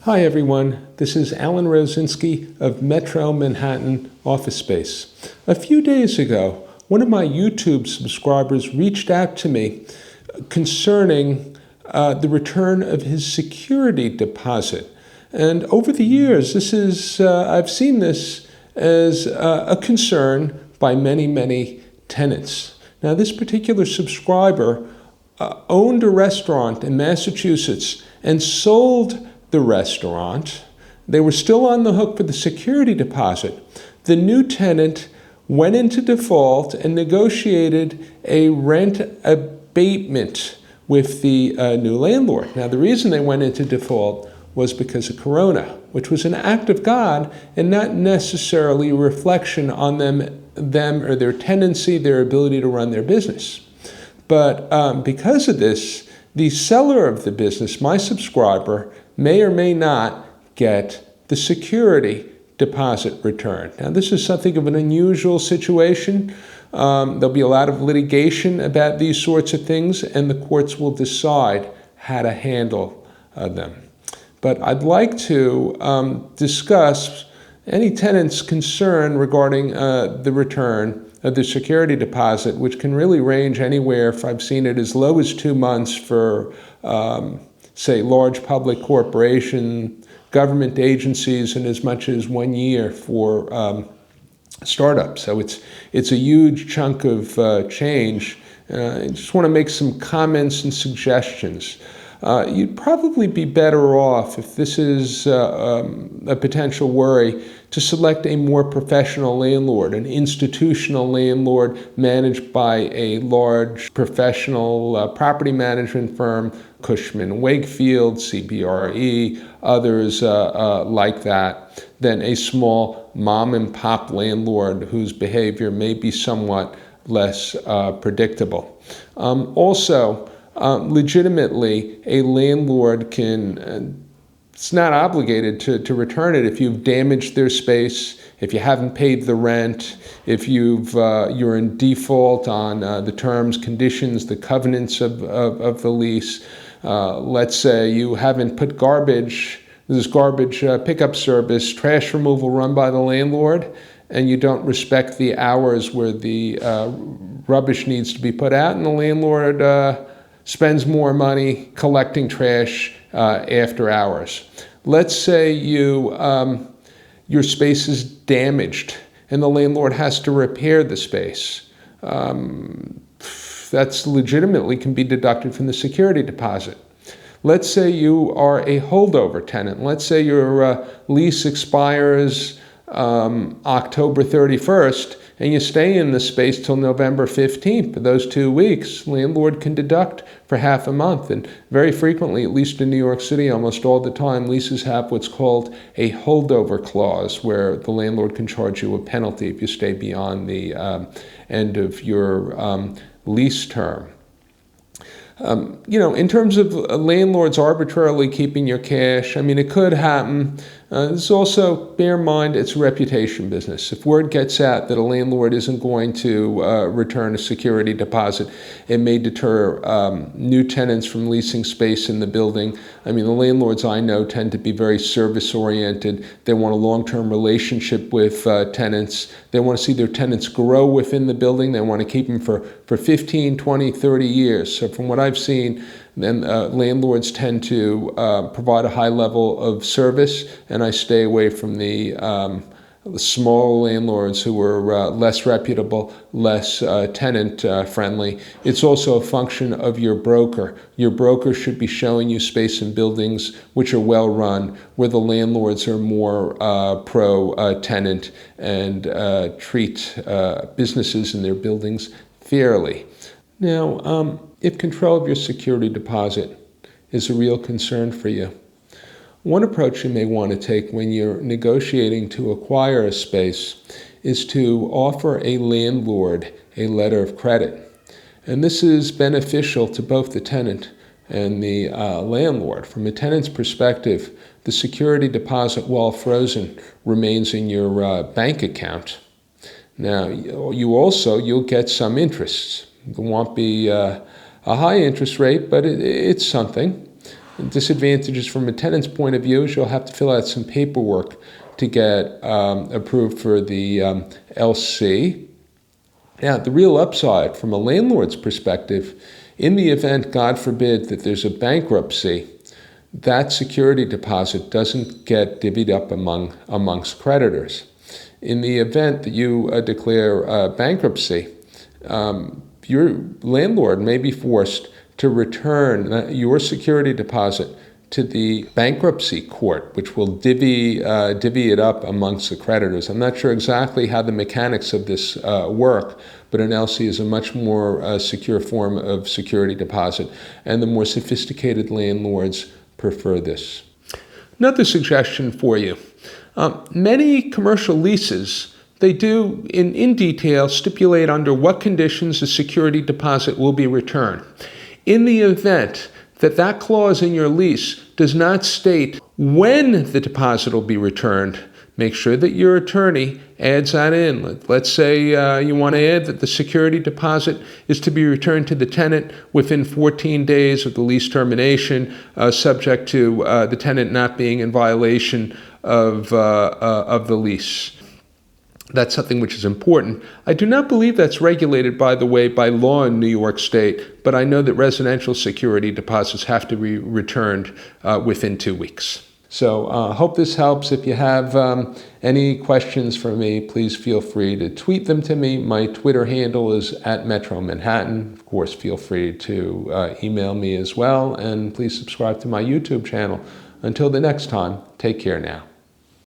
Hi everyone, this is Alan Rosinski of Metro Manhattan Office Space. A few days ago, one of my YouTube subscribers reached out to me concerning the return of his security deposit. And over the years, I've seen this as a concern by many tenants. Now, this particular subscriber owned a restaurant in Massachusetts and sold the restaurant. They were still on the hook for the security deposit. The new tenant went into default and negotiated a rent abatement with the new landlord. Now, the reason they went into default was because of Corona, which was an act of God and not necessarily a reflection on them or their tenancy, their ability to run their business. But because of this, the seller of the business, my subscriber, may or may not get the security deposit returned. Now, this is something of an unusual situation. There'll be a lot of litigation about these sorts of things, and the courts will decide how to handle them. But I'd like to discuss any tenant's concern regarding the return of the security deposit, which can really range anywhere, if I've seen it, as low as 2 months for say, large public corporation, government agencies, and as much as 1 year for startups. So it's a huge chunk of change. I just want to make some comments and suggestions. You'd probably be better off, if this is a potential worry, to select a more professional landlord, an institutional landlord managed by a large professional property management firm, Cushman & Wakefield, CBRE, others like that, than a small mom-and-pop landlord whose behavior may be somewhat less predictable. Legitimately, a landlord it's not obligated to return it if you've damaged their space, if you haven't paid the rent, if you're in default on the terms, conditions, the covenants of the lease. Let's say you haven't put garbage pickup service, trash removal run by the landlord, and you don't respect the hours where the rubbish needs to be put out, and the landlord spends more money collecting trash after hours. Let's say your space is damaged and the landlord has to repair the space. That's legitimately can be deducted from the security deposit. Let's say you are a holdover tenant. Let's say your lease expires October 31st, and you stay in the space till November 15th. For those 2 weeks, landlord can deduct for half a month. And very frequently, at least in New York City, almost all the time, leases have what's called a holdover clause, where the landlord can charge you a penalty if you stay beyond the end of your lease term. In terms of landlords arbitrarily keeping your cash, it could happen. This also, bear in mind, it's a reputation business. If word gets out that a landlord isn't going to return a security deposit, it may deter new tenants from leasing space in the building. The landlords I know tend to be very service-oriented. They want a long-term relationship with tenants. They want to see their tenants grow within the building. They want to keep them for 15, 20, 30 years. So from what I've seen, then landlords tend to provide a high level of service, and I stay away from the small landlords who are less reputable, less tenant friendly. It's also a function of your broker. Your broker should be showing you space in buildings which are well run, where the landlords are more pro-tenant and treat businesses in their buildings fairly. Now, if control of your security deposit is a real concern for you, one approach you may want to take when you're negotiating to acquire a space is to offer a landlord a letter of credit. And this is beneficial to both the tenant and the landlord. From a tenant's perspective, the security deposit, while frozen, remains in your bank account. Now, you'll get some interest. It won't be a high interest rate, but it's something. Disadvantages from a tenant's point of view is you'll have to fill out some paperwork to get approved for the LC. Now, the real upside from a landlord's perspective, in the event, God forbid, that there's a bankruptcy, that security deposit doesn't get divvied up amongst creditors. In the event that you declare bankruptcy, your landlord may be forced to return your security deposit to the bankruptcy court, which will divvy it up amongst the creditors. I'm not sure exactly how the mechanics of this work, but an LC is a much more secure form of security deposit, and the more sophisticated landlords prefer this. Another suggestion for you. Many commercial leases, they do in detail stipulate under what conditions a security deposit will be returned. In the event that that clause in your lease does not state when the deposit will be returned, make sure that your attorney adds that in. Let's say you want to add that the security deposit is to be returned to the tenant within 14 days of the lease termination, subject to the tenant not being in violation of the lease. That's something which is important. I do not believe that's regulated, by the way, by law in New York State, but I know that residential security deposits have to be returned within 2 weeks. So hope this helps. If you have any questions for me, please feel free to tweet them to me. My Twitter handle is @MetroManhattan. Of course, feel free to email me as well, and please subscribe to my YouTube channel. Until the next time, take care now.